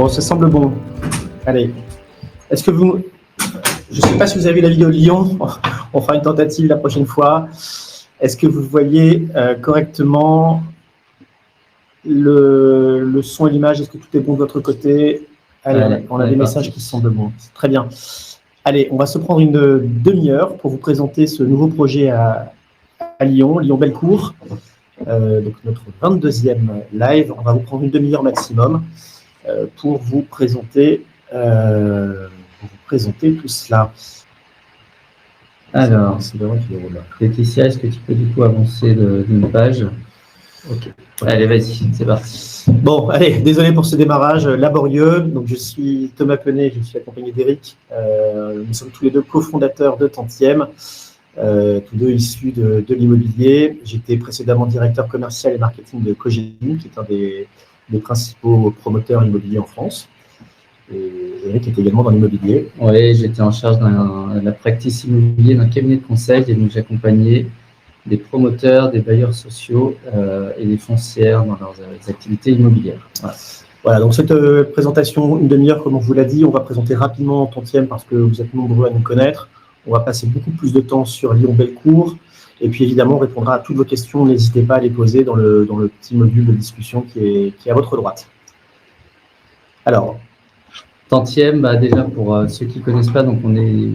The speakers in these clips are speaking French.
Bon, ça semble bon. Allez. Est-ce que vous... Je ne sais pas si vous avez vu la vidéo de Lyon. On fera une tentative la prochaine fois. Est-ce que vous voyez correctement le son et l'image? Est-ce que tout est bon de votre côté? Allez, on a des messages qui semblent bons. Très bien. Allez, on va se prendre une demi-heure pour vous présenter ce nouveau projet à Lyon, Lyon-Bellecour. Donc notre 22e live. On va vous prendre une demi-heure maximum pour vous présenter tout cela. Alors, Laetitia, est-ce que tu peux du coup avancer d'une page? Ok. Allez, vas-y, c'est parti. Bon, allez, désolé pour ce démarrage laborieux. Donc, je suis Thomas Penet, je suis accompagné d'Éric. Nous sommes tous les deux cofondateurs de Tantième, tous deux issus de l'immobilier. J'étais précédemment directeur commercial et marketing de Cogedim, qui est un des principaux promoteurs immobiliers en France. Et Eric est également dans l'immobilier. Oui, j'étais en charge de la practice immobilier d'un cabinet de conseil et donc j'accompagnais des promoteurs, des bailleurs sociaux et des foncières dans leurs activités immobilières. Voilà, donc cette présentation, une demi-heure, comme on vous l'a dit, on va présenter rapidement Tantième parce que vous êtes nombreux à nous connaître. On va passer beaucoup plus de temps sur Lyon-Bellecour. Et puis évidemment, on répondra à toutes vos questions. N'hésitez pas à les poser dans le petit module de discussion qui est à votre droite. Alors, Tantième, déjà pour ceux qui ne connaissent pas, donc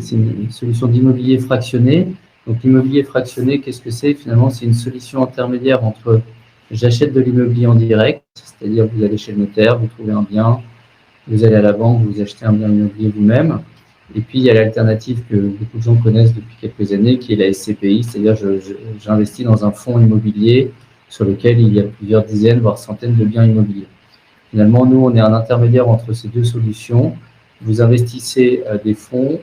c'est une solution d'immobilier fractionné. Donc l'immobilier fractionné, qu'est-ce que c'est? Finalement, c'est une solution intermédiaire entre j'achète de l'immobilier en direct, c'est-à-dire vous allez chez le notaire, vous trouvez un bien, vous allez à la banque, vous achetez un bien immobilier vous-même. Et puis il y a l'alternative que beaucoup de gens connaissent depuis quelques années, qui est la SCPI, c'est-à-dire j'investis dans un fonds immobilier sur lequel il y a plusieurs dizaines, voire centaines de biens immobiliers. Finalement, nous, on est un intermédiaire entre ces deux solutions. Vous investissez des fonds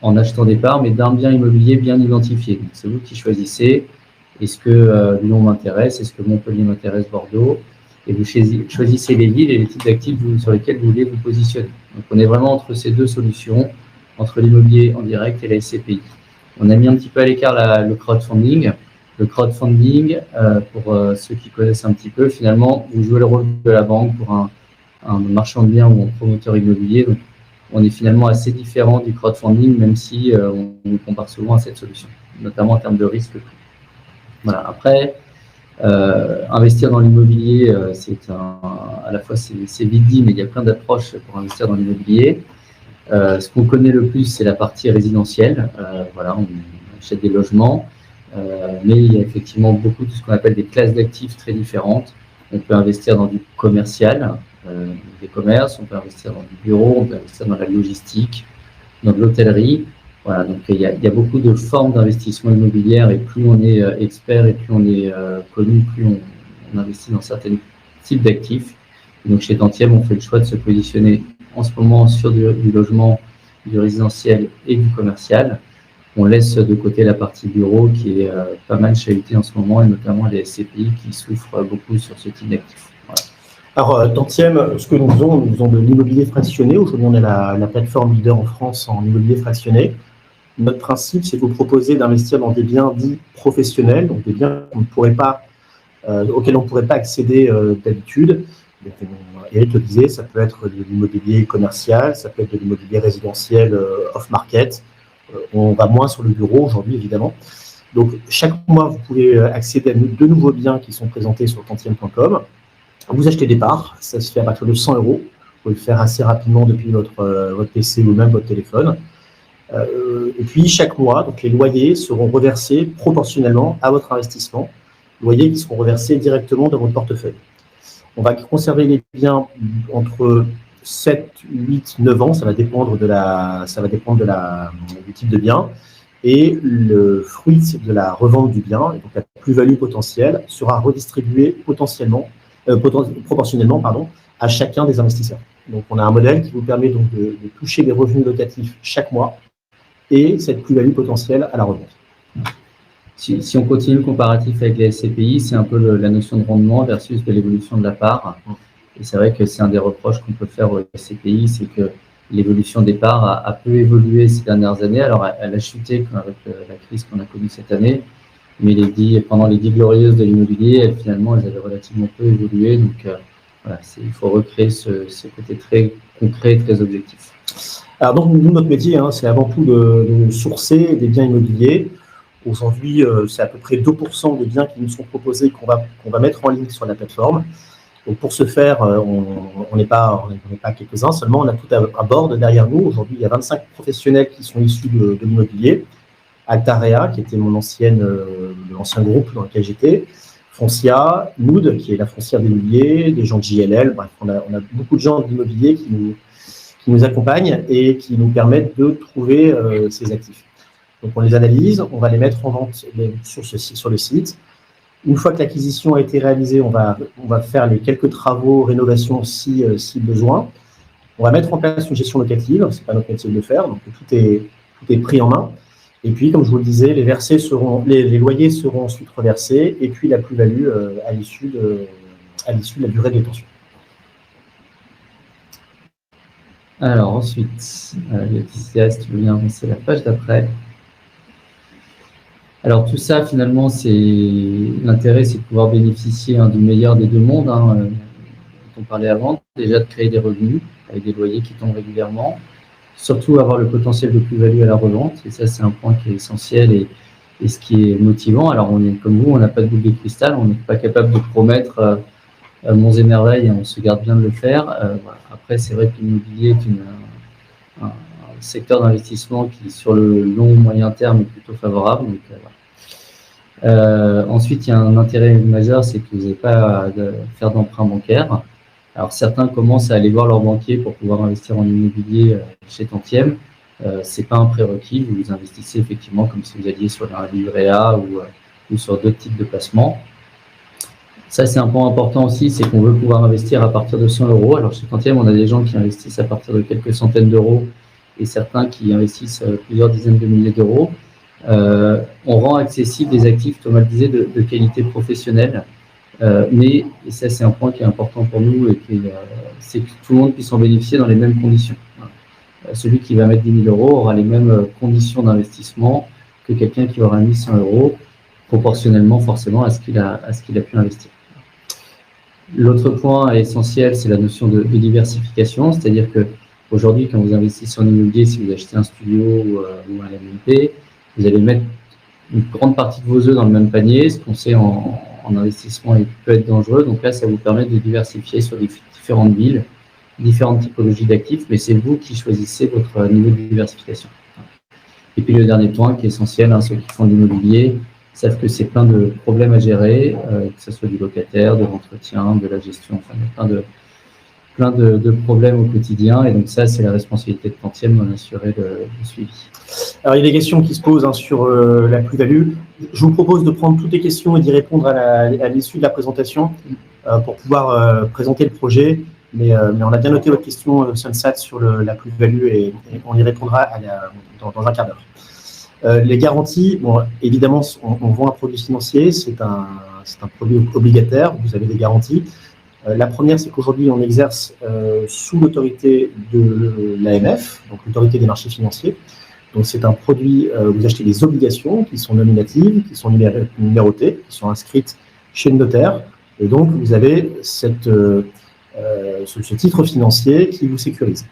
en achetant des parts, mais d'un bien immobilier bien identifié. C'est vous qui choisissez. Est-ce que Lyon m'intéresse? Est-ce que Montpellier m'intéresse? Bordeaux? Et vous choisissez les villes et les types d'actifs sur lesquels vous voulez vous positionner. Donc, on est vraiment entre ces deux solutions, entre l'immobilier en direct et la SCPI. On a mis un petit peu à l'écart le crowdfunding. Le crowdfunding, pour ceux qui connaissent un petit peu, finalement, vous jouez le rôle de la banque pour un marchand de biens ou un promoteur immobilier. Donc, on est finalement assez différent du crowdfunding, même si on nous compare souvent à cette solution, notamment en termes de risque. Voilà. Après, investir dans l'immobilier, à la fois c'est vite dit, mais il y a plein d'approches pour investir dans l'immobilier. Ce qu'on connaît le plus, c'est la partie résidentielle. Voilà, on achète des logements. Mais il y a effectivement beaucoup de ce qu'on appelle des classes d'actifs très différentes. On peut investir dans du commercial, des commerces, on peut investir dans du bureau, on peut investir dans la logistique, dans de l'hôtellerie. Voilà, donc il y a beaucoup de formes d'investissement immobilière et plus on est expert et plus on est connu, plus on investit dans certains types d'actifs. Donc chez Tantième, on fait le choix de se positionner en ce moment sur du logement, du résidentiel et du commercial. On laisse de côté la partie bureau qui est pas mal chahutée en ce moment, et notamment les SCPI qui souffrent beaucoup sur ce type d'actifs. Voilà. Alors, Tantième, ce que nous faisons de l'immobilier fractionné. Aujourd'hui, on est la plateforme leader en France en immobilier fractionné. Notre principe, c'est de vous proposer d'investir dans des biens dits professionnels, donc des biens auxquels on ne pourrait pas accéder d'habitude. Eric le disait, ça peut être de l'immobilier commercial, ça peut être de l'immobilier résidentiel off-market. On va moins sur le bureau aujourd'hui, évidemment. Donc, chaque mois, vous pouvez accéder à de nouveaux biens qui sont présentés sur tantième.com. Vous achetez des parts, ça se fait à partir de 100 €. Vous pouvez le faire assez rapidement depuis votre PC ou même votre téléphone. Et puis, chaque mois, donc, les loyers seront reversés proportionnellement à votre investissement. Loyers qui seront reversés directement dans votre portefeuille. On va conserver les biens entre 7, 8, 9 ans, ça va dépendre du type de bien. Et le fruit de la revente du bien, donc la plus-value potentielle, sera redistribuée proportionnellement à chacun des investisseurs. Donc, on a un modèle qui vous permet donc de toucher les revenus locatifs chaque mois et cette plus-value potentielle à la revente. Si on continue le comparatif avec les SCPI, c'est un peu la notion de rendement versus de l'évolution de la part. Et c'est vrai que c'est un des reproches qu'on peut faire aux SCPI, c'est que l'évolution des parts a peu évolué ces dernières années. Alors, elle a chuté avec la crise qu'on a connue cette année, mais pendant les 10 glorieuses de l'immobilier, finalement, elles avaient relativement peu évolué. Donc, voilà, il faut recréer ce côté très concret, très objectif. Alors donc, nous, notre métier, c'est avant tout de sourcer des biens immobiliers. Aujourd'hui, c'est à peu près 2% des biens qui nous sont proposés qu'on va mettre en ligne sur la plateforme. Donc pour ce faire, on n'est pas quelques-uns, seulement on a tout à bord derrière nous. Aujourd'hui, il y a 25 professionnels qui sont issus de l'immobilier. Altarea, qui était l'ancien groupe dans lequel j'étais, Foncia, Mood, qui est la foncière de l'immobilier, des gens de JLL, bref, on a beaucoup de gens de l'immobilier qui nous accompagnent et qui nous permettent de trouver ces actifs. Donc on les analyse, on va les mettre en vente sur le site. Une fois que l'acquisition a été réalisée, on va faire les quelques travaux, rénovations si besoin. On va mettre en place une gestion locative, c'est pas notre métier de le faire, donc tout est pris en main. Et puis, comme je vous le disais, les loyers seront ensuite reversés, et puis la plus-value à l'issue de la durée de détention. Alors ensuite, Laetitia, si tu veux bien avancer la page d'après. Alors tout ça, finalement, l'intérêt, c'est de pouvoir bénéficier du meilleur des deux mondes, dont on parlait avant, déjà de créer des revenus avec des loyers qui tombent régulièrement, surtout avoir le potentiel de plus-value à la revente, et ça, c'est un point qui est essentiel et ce qui est motivant. Alors, on est comme vous, on n'a pas de boule de cristal, on n'est pas capable de promettre monts et merveilles, et on se garde bien de le faire. Voilà. Après, c'est vrai que l'immobilier est un secteur d'investissement qui, sur le long moyen terme, est plutôt favorable. Donc, voilà. Ensuite, il y a un intérêt majeur, c'est que vous n'avez pas à faire d'emprunt bancaire. Alors, certains commencent à aller voir leur banquier pour pouvoir investir en immobilier chez Tantième. Ce n'est pas un prérequis, vous investissez effectivement comme si vous alliez sur un livret A ou sur d'autres types de placements. Ça, c'est un point important aussi, c'est qu'on veut pouvoir investir à partir de 100 €. Alors, chez Tantième, on a des gens qui investissent à partir de quelques centaines d'euros et certains qui investissent plusieurs dizaines de milliers d'euros. On rend accessible des actifs, Thomas le disait, de qualité professionnelle. Mais, et ça c'est un point qui est important pour nous, c'est que tout le monde puisse en bénéficier dans les mêmes conditions. Celui qui va mettre 10 000 € aura les mêmes conditions d'investissement que quelqu'un qui aura mis 100 €, proportionnellement forcément à ce qu'il a pu investir. L'autre point essentiel, c'est la notion de diversification, c'est-à-dire qu'aujourd'hui, quand vous investissez en immobilier, si vous achetez un studio ou un LMNP, vous allez mettre une grande partie de vos œufs dans le même panier, ce qu'on sait en investissement peut être dangereux. Donc là, ça vous permet de diversifier sur différentes villes, différentes typologies d'actifs, mais c'est vous qui choisissez votre niveau de diversification. Et puis le dernier point qui est essentiel, ceux qui font de l'immobilier savent que c'est plein de problèmes à gérer, que ce soit du locataire, de l'entretien, de la gestion, enfin il y a plein de problèmes au quotidien, et donc ça, c'est la responsabilité de Tantième d'en assurer le suivi. Alors, il y a des questions qui se posent sur la plus-value. Je vous propose de prendre toutes les questions et d'y répondre à l'issue de la présentation pour pouvoir présenter le projet. Mais on a bien noté votre question, Sunsat, sur la plus-value et on y répondra dans un quart d'heure. Les garanties, bon, évidemment, on vend un produit financier, c'est un produit obligataire, vous avez des garanties. La première, c'est qu'aujourd'hui, on exerce sous l'autorité de l'AMF, donc l'autorité des marchés financiers. Donc, c'est un produit, vous achetez des obligations qui sont nominatives, qui sont numérotées, qui sont inscrites chez le notaire. Et donc, vous avez ce titre financier qui vous sécurise.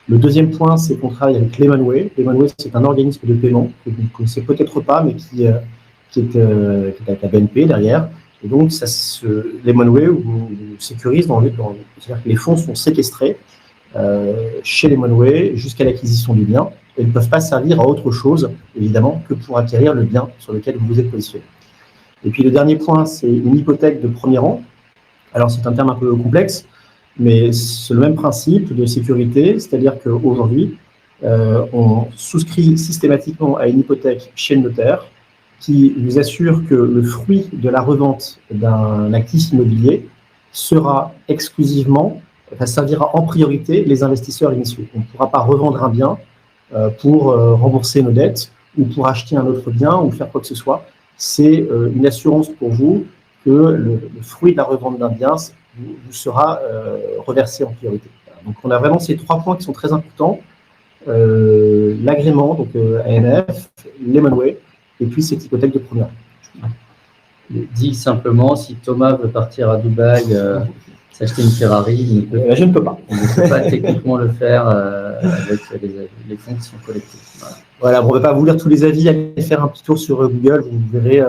Le deuxième point, c'est qu'on travaille avec Lemonway. Lemonway, c'est un organisme de paiement que vous ne connaissez peut-être pas, mais qui est avec la BNP derrière. Et donc, Lemonway vous sécurise, c'est-à-dire que les fonds sont séquestrés chez Lemonway jusqu'à l'acquisition du bien et ne peuvent pas servir à autre chose, évidemment, que pour acquérir le bien sur lequel vous vous êtes positionné. Et puis, le dernier point, c'est une hypothèque de premier rang. Alors, c'est un terme un peu complexe, mais c'est le même principe de sécurité, c'est-à-dire qu'aujourd'hui, on souscrit systématiquement à une hypothèque chez le notaire qui nous assure que le fruit de la revente d'un actif immobilier servira en priorité les investisseurs initiaux. On ne pourra pas revendre un bien pour rembourser nos dettes ou pour acheter un autre bien ou faire quoi que ce soit. C'est une assurance pour vous que le fruit de la revente d'un bien vous sera reversé en priorité. Donc, on a vraiment ces trois points qui sont très importants. L'agrément, donc AMF, Lemonway, et puis cette hypothèque de première. Dit simplement, si Thomas veut partir à Dubaï s'acheter une Ferrari, je ne peux pas. On ne peut pas techniquement le faire avec les fonds qui sont collectés. Voilà, on ne va pas vous lire tous les avis, allez faire un petit tour sur Google, vous verrez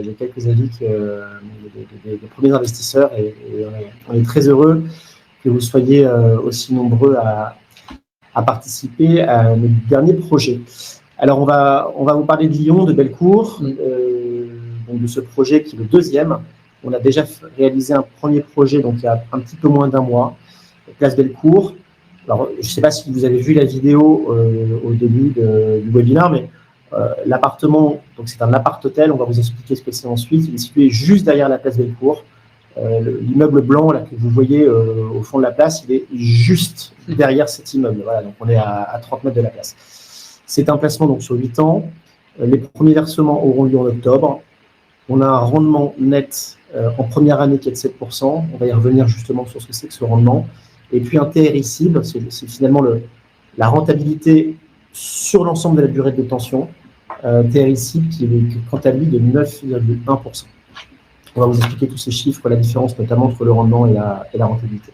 les quelques avis des premiers investisseurs et on est très heureux que vous soyez aussi nombreux à participer à notre dernier projet. Alors, on va vous parler de Lyon, de Bellecour, donc de ce projet qui est le deuxième. On a déjà réalisé un premier projet, donc il y a un petit peu moins d'un mois, Place Bellecour. Alors, je ne sais pas si vous avez vu la vidéo au début du webinaire, mais l'appartement, donc c'est un appart-hôtel, on va vous expliquer ce que c'est ensuite. Il est situé juste derrière la Place Bellecour. L'immeuble blanc là, que vous voyez au fond de la place, il est juste derrière cet immeuble. Voilà, donc on est à 30 mètres de la place. C'est un placement donc, sur 8 ans. Les premiers versements auront lieu en octobre. On a un rendement net en première année qui est de 7%. On va y revenir justement sur ce que c'est que ce rendement. Et puis un TRI cible, c'est finalement la rentabilité sur l'ensemble de la durée de détention. TRI cible qui est quant à lui de 9,1%. On va vous expliquer tous ces chiffres, la différence notamment entre le rendement et la rentabilité.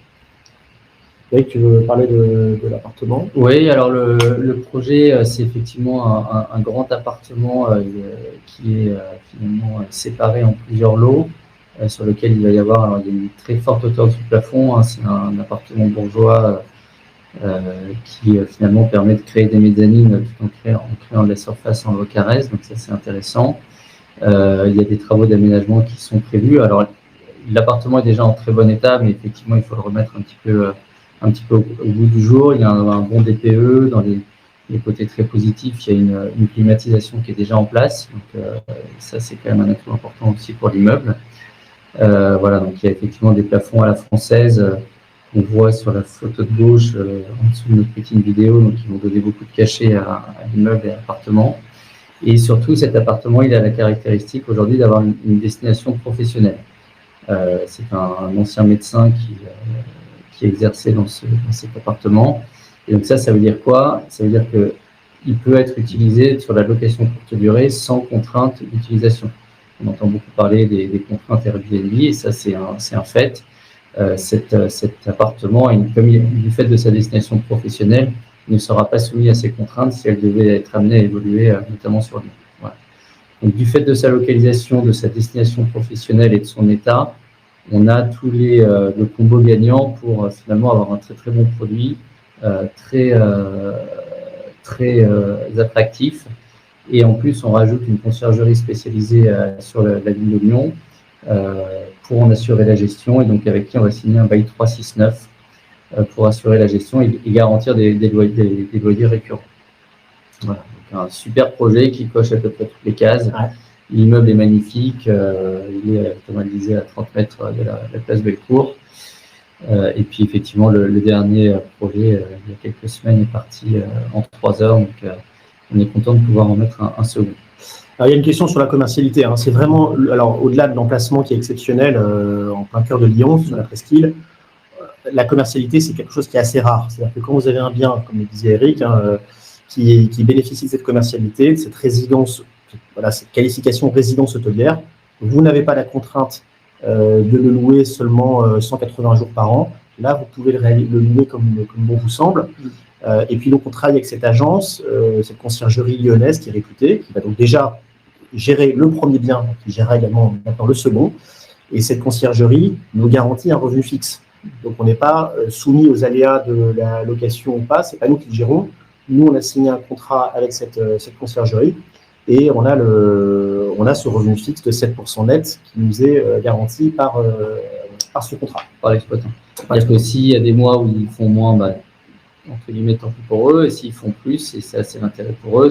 Eric, tu veux parler de l'appartement? Oui, alors le projet, c'est effectivement un grand appartement qui est finalement séparé en plusieurs lots, sur lequel il va y avoir une très forte hauteur du plafond. Hein, c'est un appartement bourgeois qui finalement permet de créer des mezzanines tout en créant de la surface en low-caresse, donc ça c'est intéressant. Il y a des travaux d'aménagement qui sont prévus. Alors l'appartement est déjà en très bon état, mais effectivement il faut le remettre un petit peu au bout du jour. Il y a un bon DPE. Dans les côtés très positifs, il y a une climatisation qui est déjà en place. Donc, ça, c'est quand même un atout important aussi pour l'immeuble. Voilà, donc il y a effectivement des plafonds à la française. On voit sur la photo de gauche, en dessous de notre petite vidéo, donc ils vont donner beaucoup de cachet à l'immeuble et à l'appartement. Et surtout, cet appartement, il a la caractéristique aujourd'hui d'avoir une destination professionnelle. C'est un ancien médecin qui exerçait dans cet appartement. Et donc ça veut dire quoi? Ça veut dire qu'il peut être utilisé sur la location courte durée sans contrainte d'utilisation. On entend beaucoup parler des contraintes Airbnb, et ça c'est un fait. Cet appartement, du fait de sa destination professionnelle, ne sera pas soumis à ces contraintes si elle devait être amenée à évoluer, notamment sur Lyon. Voilà. Donc du fait de sa localisation, de sa destination professionnelle et de son état, on a tous le combo gagnant pour finalement avoir un très très bon produit, très attractif. Et en plus, on rajoute une conciergerie spécialisée sur la ville de Lyon pour en assurer la gestion, et donc avec qui on va signer un bail 369 pour assurer la gestion et garantir des loyers récurrents. Voilà. Donc un super projet qui coche à peu près toutes les cases. Ouais. L'immeuble est magnifique, il est, comme on le disait, à 30 mètres de la place Bellecour. Et puis effectivement, le dernier projet, il y a quelques semaines, est parti en 3 heures. Donc on est content de pouvoir en mettre un second. Alors, il y a une question sur la commercialité. Hein. C'est vraiment, alors au-delà de l'emplacement qui est exceptionnel, en plein cœur de Lyon, sur la presqu'île, la commercialité, c'est quelque chose qui est assez rare. C'est-à-dire que quand vous avez un bien, comme le disait Eric, hein, qui bénéficie de cette commercialité, de cette résidence, voilà, cette qualification résidence hôtelière, vous n'avez pas la contrainte de le louer seulement 180 jours par an. Là, vous pouvez le louer comme bon vous semble. Et puis, donc, on travaille avec cette agence, cette conciergerie lyonnaise qui est réputée, qui va donc déjà gérer le premier bien, qui gérera également maintenant le second. Et cette conciergerie nous garantit un revenu fixe. Donc, on n'est pas soumis aux aléas de la location ou pas. C'est pas nous qui le gérons. Nous, on a signé un contrat avec cette conciergerie et on a ce revenu fixe de 7% net qui nous est garanti par ce contrat. Par l'exploitant. C'est-à-dire que s'il y a des mois où ils font moins, entre guillemets, tant pis pour eux, et s'ils font plus, et ça c'est l'intérêt pour eux,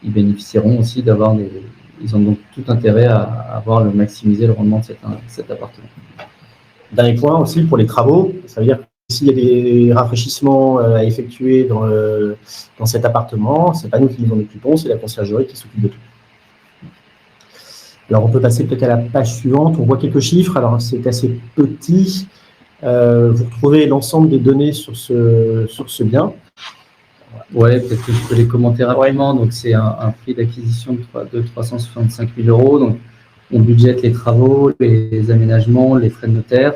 ils bénéficieront aussi d'avoir ils ont donc tout intérêt à maximiser le rendement de cet appartement. Dernier point aussi pour les travaux, ça veut dire que s'il y a des rafraîchissements à effectuer dans cet appartement, c'est pas nous qui nous en occupons, c'est la conciergerie qui s'occupe de tout. Alors on peut passer peut-être à la page suivante, on voit quelques chiffres, alors c'est assez petit. Vous retrouvez l'ensemble des données sur ce bien. Ouais, peut-être que je peux les commenter rapidement. Donc, c'est un prix d'acquisition de 365 000 €. Donc, on budgète les travaux, les aménagements, les frais de notaire.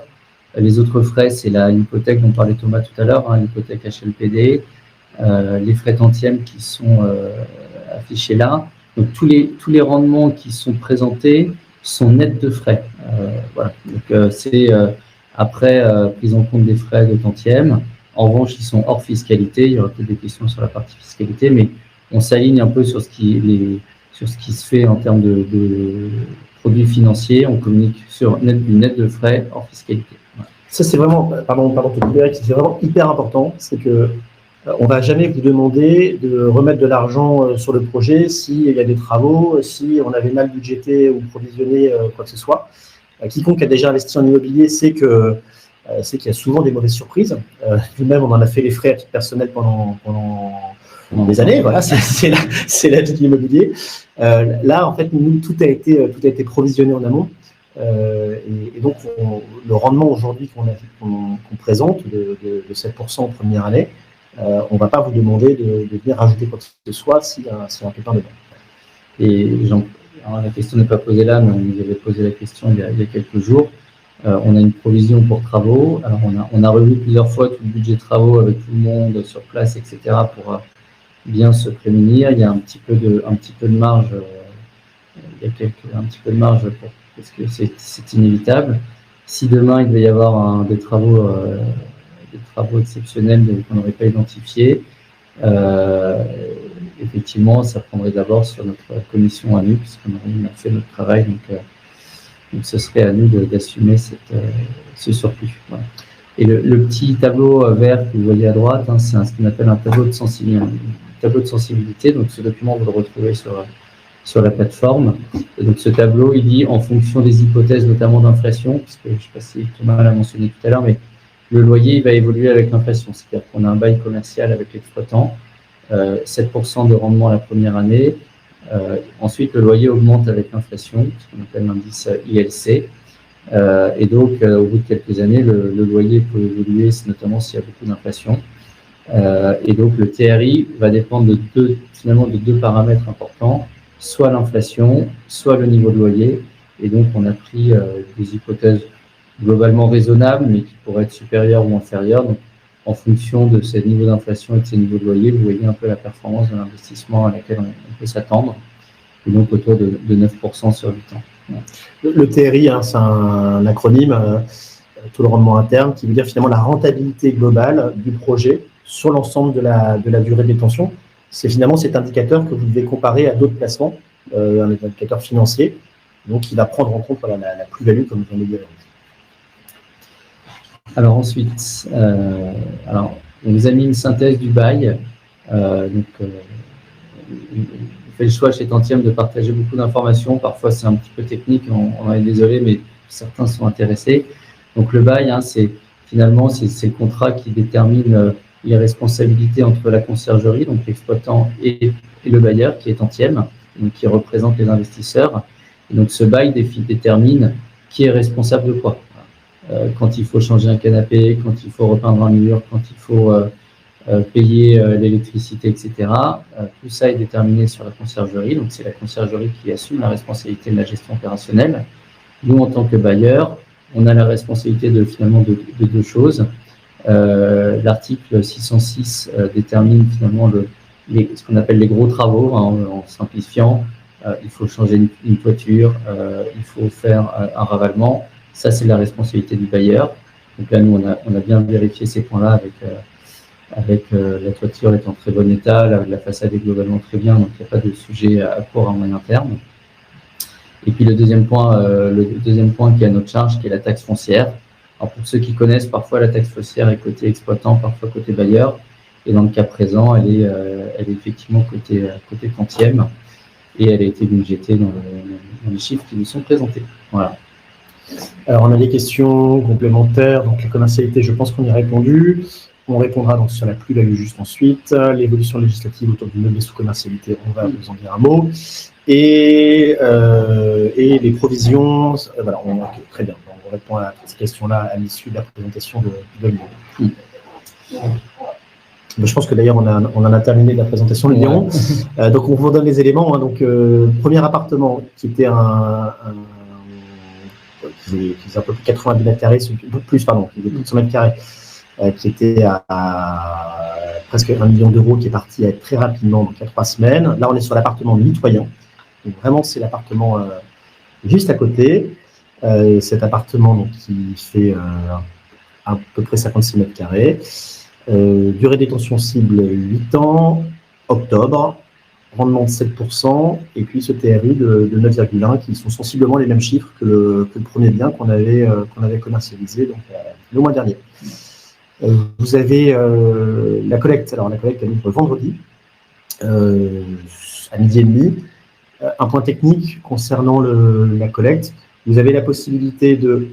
Les autres frais, c'est l'hypothèque dont parlait Thomas tout à l'heure, l'hypothèque HLPD, les frais tantièmes qui sont affichés là. Donc tous les rendements qui sont présentés sont nets de frais. Voilà. Donc c'est après prise en compte des frais de tantièmes. En revanche, ils sont hors fiscalité. Il y aura peut-être des questions sur la partie fiscalité, mais on s'aligne un peu sur ce qui se fait en termes de produits financiers. On communique sur du net de frais hors fiscalité. Voilà. Ça, c'est vraiment, pardon, c'est vraiment hyper important. C'est que on ne va jamais vous demander de remettre de l'argent sur le projet s'il y a des travaux, si on avait mal budgété ou provisionné quoi que ce soit. Quiconque a déjà investi en immobilier sait qu'il y a souvent des mauvaises surprises. Nous-mêmes, on en a fait les frais à titre personnel pendant des années. Voilà, c'est la vie de l'immobilier. Là, en fait, nous, tout a été provisionné en amont. Et donc, le rendement aujourd'hui qu'on présente de 7% en première année, on ne va pas vous demander de venir rajouter quoi que ce soit s'il y a un pépin dedans. Et alors la question n'est pas posée là, mais on nous avait posé la question il y a quelques jours. On a une provision pour travaux. Alors on a revu plusieurs fois tout le budget de travaux avec tout le monde sur place, etc. pour bien se prémunir. Il y a un petit peu de marge. Il y a un petit peu de marge parce que c'est inévitable. Si demain il devait y avoir des travaux exceptionnels qu'on n'aurait pas identifiés, effectivement, ça prendrait d'abord sur notre commission à nous, puisqu'on a fait notre travail, donc ce serait à nous d'assumer ce surplus. Voilà. Et le petit tableau vert que vous voyez à droite, c'est ce qu'on appelle un tableau de sensibilité. Donc ce document, vous le retrouvez sur la plateforme. Et donc ce tableau, il dit en fonction des hypothèses, notamment d'inflation, puisque je ne sais pas si Thomas l'a mentionné tout à l'heure, mais le loyer il va évoluer avec l'inflation. C'est-à-dire qu'on a un bail commercial avec l'exploitant, 7% de rendement la première année. Ensuite, le loyer augmente avec l'inflation, ce qu'on appelle l'indice ILC. Et donc, au bout de quelques années, le loyer peut évoluer, notamment s'il y a beaucoup d'inflation. Et donc, le TRI va dépendre de deux paramètres importants, soit l'inflation, soit le niveau de loyer. Et donc, on a pris des hypothèses globalement raisonnables, mais qui pourraient être supérieures ou inférieures. Donc, en fonction de ces niveaux d'inflation et de ces niveaux de loyer, vous voyez un peu la performance de l'investissement à laquelle on peut s'attendre. Et donc, autour de 9% sur 8 ans. Ouais. Le TRI, c'est un acronyme, taux de rendement interne, qui veut dire finalement la rentabilité globale du projet sur l'ensemble de la durée de détention. C'est finalement cet indicateur que vous devez comparer à d'autres placements, un indicateur financier, donc il va prendre en compte la plus-value, comme je viens de le dire. Alors ensuite, on vous a mis une synthèse du bail. On fait le choix chez Tantième de partager beaucoup d'informations. Parfois, c'est un petit peu technique, on est désolé, mais certains sont intéressés. Donc le bail, c'est le contrat qui détermine les responsabilités entre la conciergerie, donc l'exploitant, et le bailleur, qui est Tantième, donc qui représente les investisseurs. Et donc ce bail détermine qui est responsable de quoi. Quand il faut changer un canapé, quand il faut repeindre un mur, quand il faut payer l'électricité, etc. Tout ça est déterminé sur la conciergerie. Donc, c'est la conciergerie qui assume la responsabilité de la gestion opérationnelle. Nous, en tant que bailleur, on a la responsabilité de deux choses. L'article 606 détermine finalement ce qu'on appelle les gros travaux, en simplifiant. Il faut changer une toiture, il faut faire un ravalement. Ça, c'est la responsabilité du bailleur. Donc là, nous, on a bien vérifié ces points-là avec la toiture est en très bon état, la façade est globalement très bien, donc il n'y a pas de sujet à court et à moyen terme. Et puis le deuxième point qui est à notre charge, qui est la taxe foncière. Alors pour ceux qui connaissent, parfois la taxe foncière est côté exploitant, parfois côté bailleur. Et dans le cas présent, elle est effectivement côté Tantième, et elle a été budgétée dans les chiffres qui nous sont présentés. Voilà. Alors, on a des questions complémentaires. Donc, la commercialité, je pense qu'on y a répondu. On répondra donc sur la plus-value juste ensuite. L'évolution législative autour du meublé sous commercialité, on va vous en dire un mot. Et les provisions, voilà, très bien. On répond à ces questions-là à l'issue de la présentation de Lyon. Je pense que d'ailleurs, on en a terminé la présentation de Lyon. Donc, on vous donne les éléments. Donc, premier appartement qui était qui faisait un peu plus de 90 mètres carrés, plus, pardon, qui faisait plus de 100 mètres carrés, qui était à presque 1 million d'euros, qui est parti très rapidement, donc il y a 3 semaines. Là, on est sur l'appartement mitoyen. Donc vraiment, c'est l'appartement juste à côté. Cet appartement donc, qui fait à peu près 56 mètres carrés. Durée de détention cible 8 ans, octobre, rendement de 7%, et puis ce TRI de 9,1 qui sont sensiblement les mêmes chiffres que le premier bien qu'on avait commercialisé donc, le mois dernier. Vous avez la collecte. Alors la collecte elle ouvre vendredi à midi et demi. Un point technique concernant la collecte, vous avez la possibilité de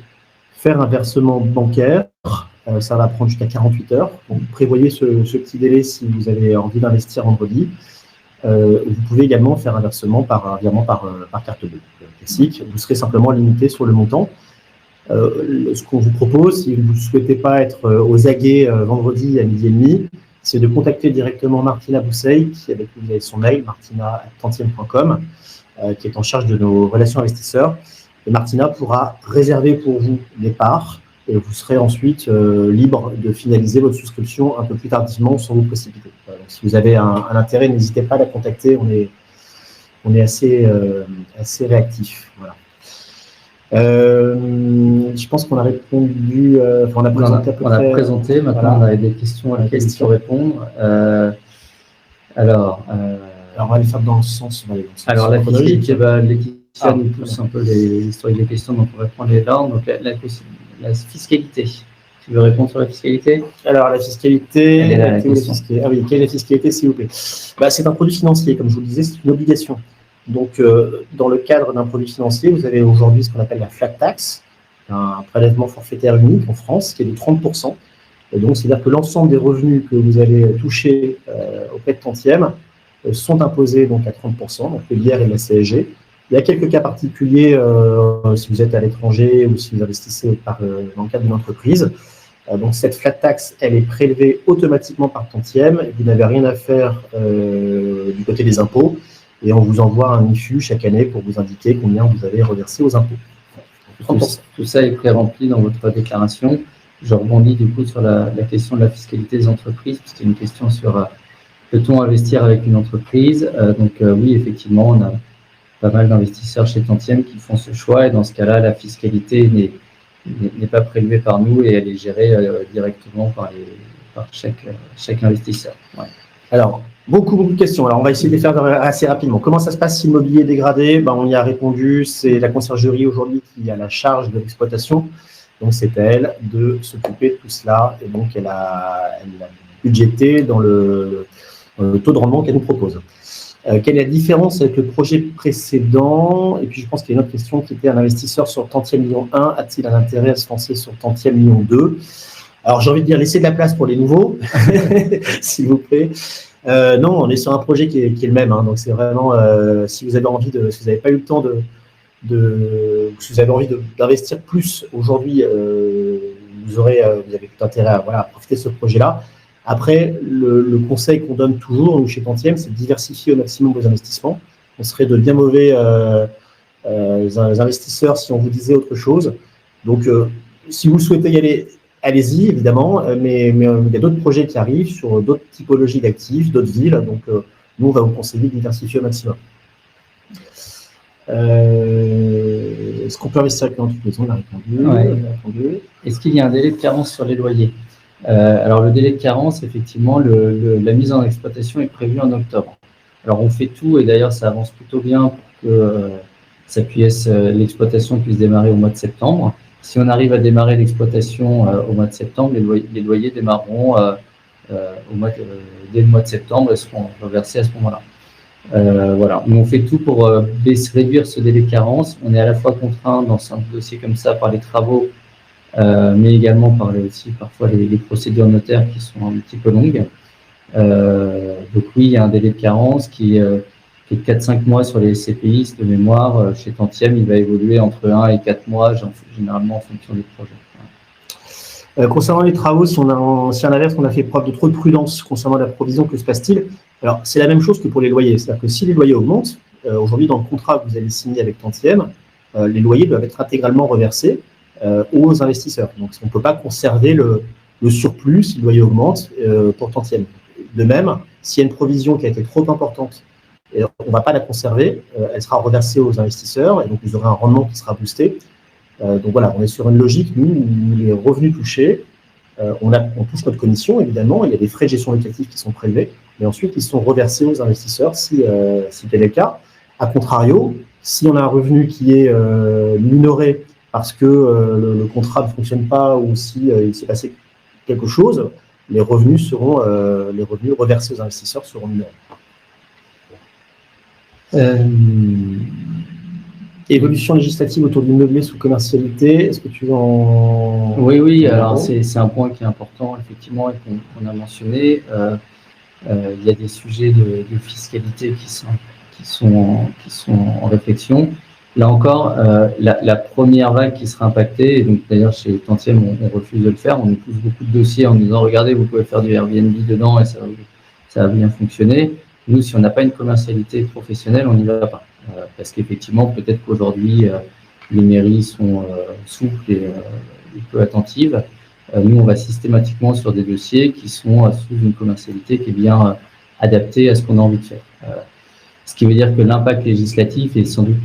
faire un versement bancaire. Ça va prendre jusqu'à 48 heures. Donc, prévoyez ce petit délai si vous avez envie d'investir vendredi. Vous pouvez également faire un versement par virement par carte bleue classique. Vous serez simplement limité sur le montant. Ce qu'on vous propose, si vous ne souhaitez pas être aux aguets vendredi à midi et demi, c'est de contacter directement Martina Bousseil, avec qui vous avez son mail, martina@tantième.com, qui est en charge de nos relations investisseurs. Et Martina pourra réserver pour vous les parts et vous serez ensuite libre de finaliser votre souscription un peu plus tardivement sans vous précipiter. Donc, si vous avez un intérêt, n'hésitez pas à la contacter, on est assez réactif. Voilà. Je pense qu'on a répondu, on a présenté à peu près. On a présenté, maintenant voilà. on a des questions à lesquelles il faut répondre. Alors, on va les faire dans le sens. Alors, la fiscalité, Laetitia nous pousse un peu l'historique des questions, donc on va prendre les ordres. Donc, la fiscalité. Tu veux répondre sur la fiscalité? Alors, la fiscalité. Quelle est la fiscalité, s'il vous plaît? C'est un produit financier, comme je vous le disais, c'est une obligation. Donc, dans le cadre d'un produit financier, vous avez aujourd'hui ce qu'on appelle la flat tax, un prélèvement forfaitaire unique en France qui est de 30%. Et donc, c'est-à-dire que l'ensemble des revenus que vous allez toucher auprès de Tantième sont imposés donc à 30%, donc le l'IR et la CSG. Il y a quelques cas particuliers si vous êtes à l'étranger ou si vous investissez dans le cadre d'une entreprise. Donc cette flat tax, elle est prélevée automatiquement par Tantième. Vous n'avez rien à faire du côté des impôts et on vous envoie un IFU chaque année pour vous indiquer combien vous avez reversé aux impôts. Tout ça est pré-rempli dans votre déclaration. Je rebondis du coup sur la question de la fiscalité des entreprises, parce qu'il y a une question sur peut-on investir avec une entreprise. Oui, effectivement, on a pas mal d'investisseurs chez Tantième qui font ce choix, et dans ce cas-là, la fiscalité n'est pas prélevée par nous et elle est gérée directement par chaque investisseur. Ouais. Alors, beaucoup de questions. Alors, on va essayer de les faire assez rapidement. Comment ça se passe si l'immobilier est dégradé? On y a répondu. C'est la conciergerie aujourd'hui qui a la charge de l'exploitation. Donc, c'est à elle de s'occuper de tout cela. Et donc, elle a budgété dans le taux de rendement qu'elle nous propose. Quelle est la différence avec le projet précédent? Et puis, je pense qu'il y a une autre question qui était: un investisseur sur Tantième million 1 a-t-il un intérêt à se lancer sur Tantième million 2? Alors, j'ai envie de dire, laissez de la place pour les nouveaux, s'il vous plaît. Non, on est sur un projet qui est le même. Donc, c'est vraiment, si vous avez envie si vous n'avez pas eu le temps si vous avez envie d'investir plus aujourd'hui, vous avez tout intérêt à profiter de ce projet-là. Après, le conseil qu'on donne toujours, nous, chez Tantième, c'est de diversifier au maximum vos investissements. On serait de bien mauvais investisseurs si on vous disait autre chose. Donc, si vous souhaitez y aller, allez-y, évidemment, mais il y a d'autres projets qui arrivent sur d'autres typologies d'actifs, d'autres villes. Donc, nous, on va vous conseiller de diversifier au maximum. Est-ce qu'on peut investir avec une entreprise? On a répondu. Ouais. Est-ce qu'il y a un délai de carence sur les loyers? Alors, le délai de carence, effectivement, la mise en exploitation est prévue en octobre. Alors, on fait tout, et d'ailleurs, ça avance plutôt bien pour que l'exploitation puisse démarrer au mois de septembre. Si on arrive à démarrer l'exploitation au mois de septembre, les loyers démarreront dès le mois de septembre et seront reversés à ce moment-là. Voilà. Nous, on fait tout pour réduire ce délai de carence. On est à la fois contraint dans un dossier comme ça par les travaux, mais également par parfois les procédures notaires qui sont un petit peu longues. Donc oui, il y a un délai de carence qui est de 4-5 mois sur les CPI de mémoire. Chez Tantième, il va évoluer entre 1 et 4 mois, généralement en fonction des projets. Concernant les travaux, si à l'inverse, on a fait preuve de trop de prudence concernant la provision, que se passe-t-il? Alors, c'est la même chose que pour les loyers. C'est-à-dire que si les loyers augmentent, aujourd'hui, dans le contrat que vous allez signer avec Tantième, les loyers doivent être intégralement reversés aux investisseurs. Donc, on ne peut pas conserver le surplus si le loyer augmente pour tantième. De même, s'il y a une provision qui a été trop importante, et on ne va pas la conserver, elle sera reversée aux investisseurs et donc vous aurez un rendement qui sera boosté. Donc voilà, on est sur une logique, nous, où les revenus touchés, on touche notre commission, évidemment, il y a des frais de gestion locative qui sont prélevés, mais ensuite, ils sont reversés aux investisseurs si tel est le cas. A contrario, si on a un revenu qui est minoré parce que le contrat ne fonctionne pas ou si il s'est passé quelque chose, les revenus reversés aux investisseurs seront minorés. Évolution législative autour du meublé sous commercialité, est-ce que tu veux en... Oui, alors c'est un point qui est important, effectivement, et qu'on a mentionné. Il y a des sujets de fiscalité qui sont en réflexion. Là encore, la première vague qui sera impactée, et donc d'ailleurs chez Tantième, on refuse de le faire, on nous pousse beaucoup de dossiers en nous disant « Regardez, vous pouvez faire du Airbnb dedans et ça va bien fonctionner ». Nous, si on n'a pas une commercialité professionnelle, on n'y va pas. Parce qu'effectivement, peut-être qu'aujourd'hui, les mairies sont souples et peu attentives. Nous, on va systématiquement sur des dossiers qui sont sous une commercialité qui est bien adaptée à ce qu'on a envie de faire. Ce qui veut dire que l'impact législatif est sans doute,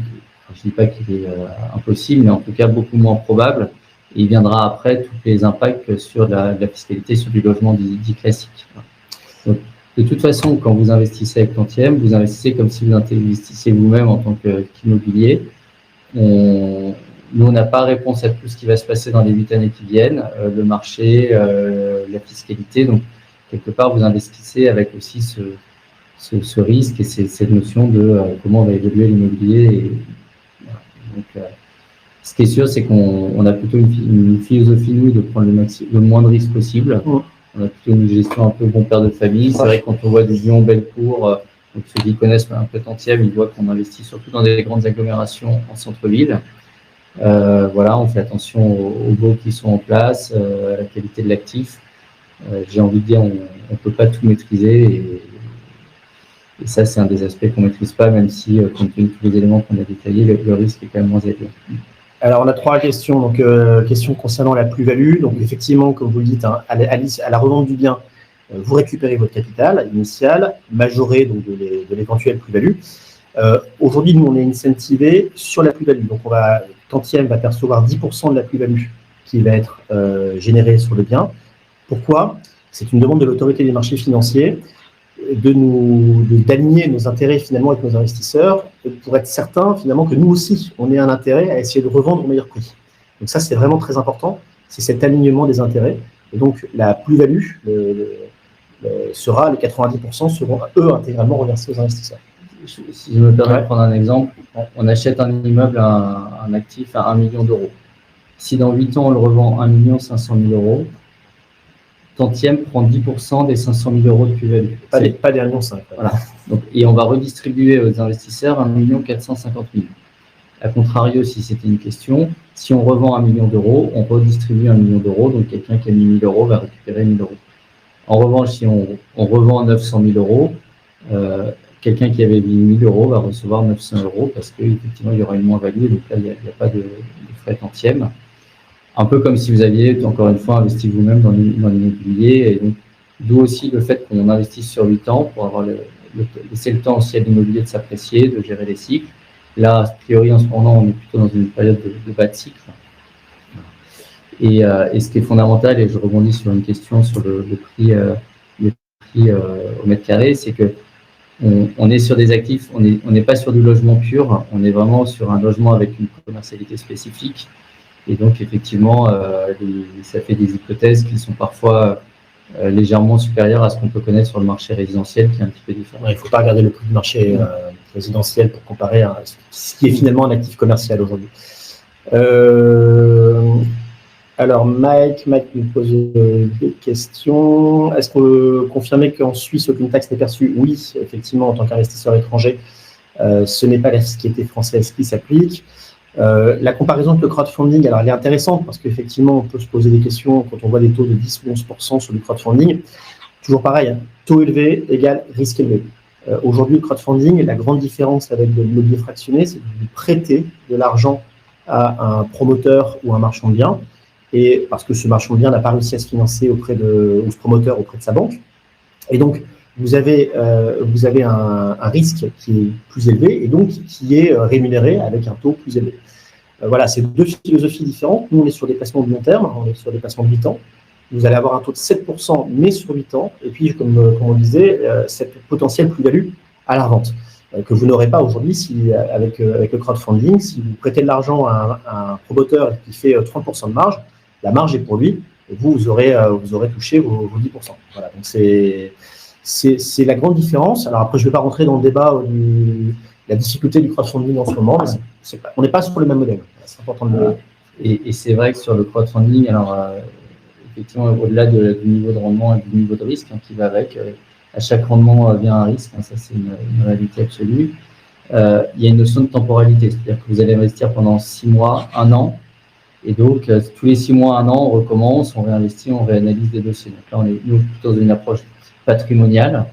je ne dis pas qu'il est impossible, mais en tout cas beaucoup moins probable. Et il viendra après tous les impacts sur la fiscalité, sur du logement dit classique. Donc, de toute façon, quand vous investissez avec Tantième, vous investissez comme si vous investissiez vous-même en tant qu'immobilier. Nous, on n'a pas réponse à tout ce qui va se passer dans les 8 années qui viennent, le marché, la fiscalité. Donc, quelque part, vous investissez avec aussi ce risque et cette notion de comment va évoluer l'immobilier. Donc, ce qui est sûr, c'est qu'on a plutôt une philosophie, nous, de prendre le moins de risques possible. On a plutôt une gestion un peu bon père de famille. C'est vrai que quand on voit des Lyon, Bellecour, donc ceux qui connaissent un peu Tantième, ils voient qu'on investit surtout dans des grandes agglomérations en centre-ville. Voilà, on fait attention aux baux qui sont en place, à la qualité de l'actif. J'ai envie de dire, on ne peut pas tout maîtriser et ça, c'est un des aspects qu'on ne maîtrise pas, même si, compte tenu de tous les éléments qu'on a détaillés, le risque est quand même moins élevé. Alors, on a 3 questions. Donc, question concernant la plus-value. Donc, effectivement, comme vous le dites, hein, à la revente du bien, vous récupérez votre capital initial, majoré donc, de l'éventuelle plus-value. Aujourd'hui, nous, on est incentivé sur la plus-value. Donc, Tantième va percevoir 10% de la plus-value qui va être générée sur le bien. Pourquoi? C'est une demande de l'autorité des marchés financiers d'aligner nos intérêts finalement avec nos investisseurs pour être certain finalement que nous aussi, on ait un intérêt à essayer de revendre au meilleur prix. Donc ça, c'est vraiment très important, c'est cet alignement des intérêts. Et donc, la plus-value sera, les 90% seront, eux, intégralement reversés aux investisseurs. Si je me permets de prendre un exemple, on achète un immeuble, un actif à 1 million d'euros. Si dans 8 ans, on le revend 1 500 000 euros, Tantième prend 10% des 500 000 euros de plus-value. Pas des 1,5 million. Voilà. Donc, et on va redistribuer aux investisseurs 1 450 000. A contrario, si c'était une question, si on revend 1 million d'euros, on redistribue 1 million d'euros, donc quelqu'un qui a mis 1 000 euros va récupérer 1 000 euros. En revanche, si on revend 900 000 euros, quelqu'un qui avait mis 1 000 euros va recevoir 900 euros parce qu'effectivement, il y aura une moins-value, donc là, il n'y a pas de frais Tantième. Un peu comme si vous aviez, encore une fois, investi vous-même dans l'immobilier. Et donc, d'où aussi le fait qu'on investisse sur 8 ans pour avoir laisser le temps aussi à l'immobilier de s'apprécier, de gérer les cycles. Là, a priori, en ce moment, on est plutôt dans une période de bas de cycle. Et ce qui est fondamental, et je rebondis sur une question sur le prix au mètre carré, c'est que on est sur des actifs, on n'est pas sur du logement pur, on est vraiment sur un logement avec une commercialité spécifique. Et donc, effectivement, ça fait des hypothèses qui sont parfois légèrement supérieures à ce qu'on peut connaître sur le marché résidentiel, qui est un petit peu différent. Il ne faut pas regarder le prix du marché résidentiel pour comparer à ce qui est finalement un actif commercial aujourd'hui. Alors, Mike nous pose des questions. Est-ce qu'on peut confirmer qu'en Suisse, aucune taxe n'est perçue? Oui, effectivement, en tant qu'investisseur étranger, ce n'est pas la fiscalité française qui s'applique. La comparaison avec le crowdfunding, alors elle est intéressante parce qu'effectivement, on peut se poser des questions quand on voit des taux de 10 ou 11% sur du crowdfunding. Toujours pareil, hein, taux élevé égale risque élevé. Aujourd'hui, le crowdfunding, la grande différence avec de l'immobilier fractionné, c'est que vous prêtez de l'argent à un promoteur ou un marchand de biens, et parce que ce marchand de biens n'a pas réussi à se financer ou ce promoteur auprès de sa banque. Et donc, vous avez un risque qui est plus élevé et donc qui est rémunéré avec un taux plus élevé. Voilà, c'est deux philosophies différentes. Nous, on est sur des placements de long terme, on est sur des placements de 8 ans. Vous allez avoir un taux de 7%, mais sur 8 ans. Et puis, comme on disait, cette potentielle plus-value à la revente, que vous n'aurez pas aujourd'hui avec le crowdfunding. Si vous prêtez de l'argent à un promoteur qui fait 30% de marge, la marge est pour lui, et vous aurez touché vos 10%. Voilà, donc c'est la grande différence. Alors après, je ne vais pas rentrer dans le débat la difficulté du crowdfunding en ce moment, mais on n'est pas sur le même modèle. C'est important de le dire. Et c'est vrai que sur le crowdfunding, alors effectivement, au-delà du niveau de rendement et du niveau de risque qui va avec, à chaque rendement vient un risque, ça c'est une réalité absolue. Il y a une notion de temporalité, c'est-à-dire que vous allez investir pendant 6 mois, 1 an, et donc tous les 6 mois, 1 an, on recommence, on réinvestit, on réanalyse des dossiers. Donc là, on est plutôt dans une approche patrimoniale,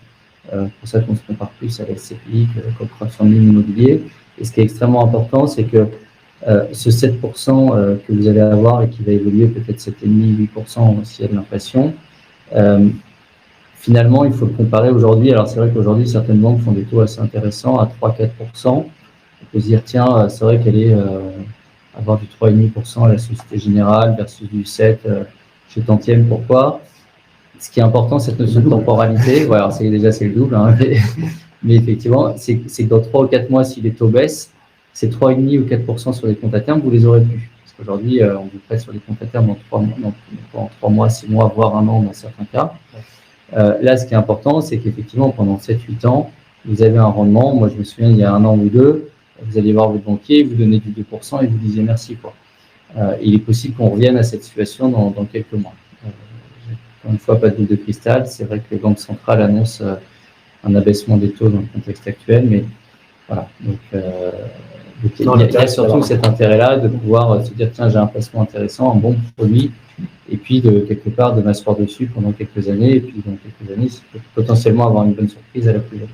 pour ça qu'on se compare plus à la SCPI qu'au crowdfunding immobilier. Et ce qui est extrêmement important, c'est que ce 7% que vous allez avoir et qui va évoluer peut-être 7,5-8% s'il y a de l'inflation, finalement, il faut le comparer aujourd'hui. Alors, c'est vrai qu'aujourd'hui, certaines banques font des taux assez intéressants à 3-4%. On peut se dire, tiens, c'est vrai qu'elle est avoir du 3,5% à la Société Générale versus du 7% chez Tantième. Pourquoi? Ce qui est important, cette notion de temporalité. Ouais, alors c'est le double, hein, mais effectivement, c'est que dans 3 ou 4 mois, si les taux baissent, ces 3,5 ou 4% sur les comptes à terme, vous les aurez plus. Parce qu'aujourd'hui, on vous prête sur les comptes à terme en 3 mois, 6 mois, voire 1 an dans certains cas. Là, ce qui est important, c'est qu'effectivement, pendant 7-8 ans, vous avez un rendement. Moi, je me souviens, il y a 1 an ou 2, vous allez voir votre banquier, vous donnez du 2% et vous disiez merci, quoi. Il est possible qu'on revienne à cette situation dans quelques mois. Encore une fois, pas de boule de cristal. C'est vrai que les banques centrales annoncent un abaissement des taux dans le contexte actuel, mais voilà. Donc, il y a surtout cet intérêt-là de pouvoir se dire, tiens, j'ai un placement intéressant, un bon produit, et puis de quelque part de m'asseoir dessus pendant quelques années, et puis dans quelques années, potentiellement avoir une bonne surprise à la plus-value.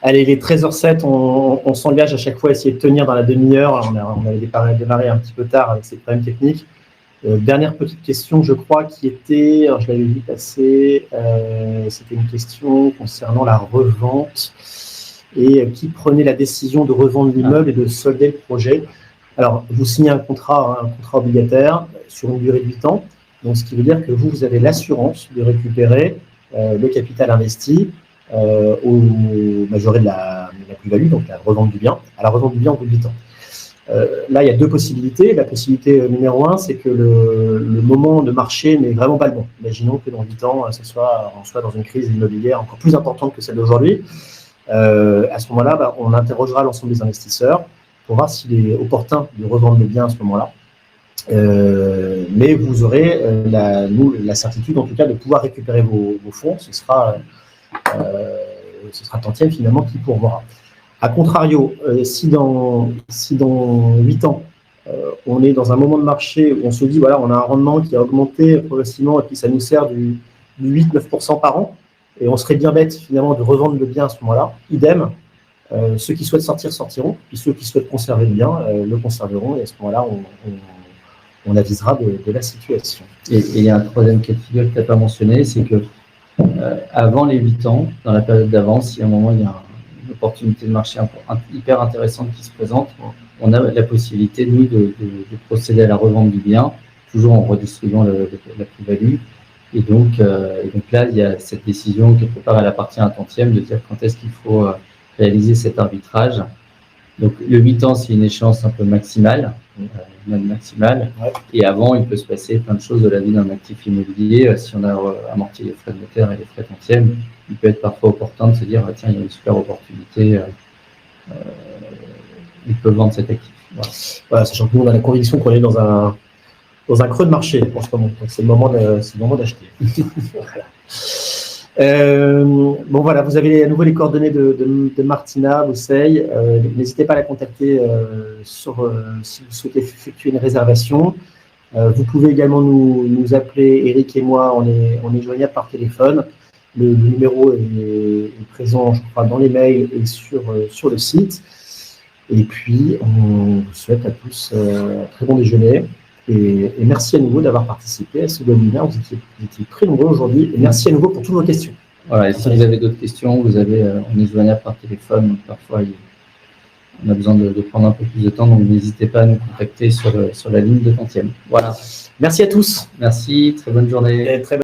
Allez, il est 13h07, on s'engage à chaque fois à essayer de tenir dans la demi-heure. On avait démarré un petit peu tard avec ces problèmes techniques. Dernière petite question, je crois, qui était, alors je l'avais vu passer, c'était une question concernant la revente et qui prenait la décision de revendre l'immeuble et de solder le projet. Alors, vous signez un contrat obligataire sur une durée de 8 ans, donc ce qui veut dire que vous avez l'assurance de récupérer le capital investi au majoré de la plus-value, donc la revente du bien, à la revente du bien au bout de 8 ans. Là, il y a 2 possibilités. La possibilité numéro 1, c'est que le moment de marché n'est vraiment pas le bon. Imaginons que dans 8 ans, on soit dans une crise immobilière encore plus importante que celle d'aujourd'hui. À ce moment-là, on interrogera l'ensemble des investisseurs pour voir s'il est opportun de revendre le bien à ce moment-là. Mais vous aurez la certitude, en tout cas, de pouvoir récupérer vos fonds. Ce sera Tantième, finalement, qui pourvoira. A contrario, si dans 8 ans, on est dans un moment de marché où on se dit, voilà, on a un rendement qui a augmenté progressivement et puis ça nous sert du 8-9% par an, et on serait bien bête, finalement, de revendre le bien à ce moment-là. Idem, ceux qui souhaitent sortir, sortiront, puis ceux qui souhaitent conserver le bien, le conserveront, et à ce moment-là, on avisera de la situation. Et il y a un troisième cas de figure que tu n'as pas mentionné, c'est que avant les 8 ans, dans la période d'avance, si à un moment il y a une opportunité de marché hyper intéressante qui se présente, on a la possibilité, nous, de procéder à la revente du bien, toujours en redistribuant la plus-value. Et donc là, il y a cette décision, quelque part, elle appartient à Tantième, de dire quand est-ce qu'il faut réaliser cet arbitrage. Donc, le 8 ans, c'est une échéance un peu maximale, même maximale. Ouais. Et avant, il peut se passer plein de choses de la vie d'un actif immobilier. Si on a amorti les frais de notaire et les frais Tantième, il peut être parfois opportun de se dire, tiens, il y a une super opportunité, il peut vendre cet actif. Voilà, sachant que nous, on a la conviction qu'on est dans un creux de marché en ce moment. Donc, c'est le moment d'acheter. Bon, voilà, vous avez à nouveau les coordonnées de Martina Bousseil. N'hésitez pas à la contacter si vous souhaitez effectuer une réservation. Vous pouvez également nous appeler, Eric et moi, on est joignable par téléphone. Le numéro est présent, je crois, dans les mails et sur le site. Et puis, on vous souhaite à tous un très bon déjeuner. Et merci à nouveau d'avoir participé à ce webinaire. Vous étiez très nombreux aujourd'hui. Et merci à nouveau pour toutes vos questions. Voilà, et si vous avez d'autres questions, on est joignable par téléphone. Donc parfois, on a besoin de prendre un peu plus de temps. Donc n'hésitez pas à nous contacter sur la ligne de Quantième. Voilà. Merci à tous. Merci, très bonne journée. Et très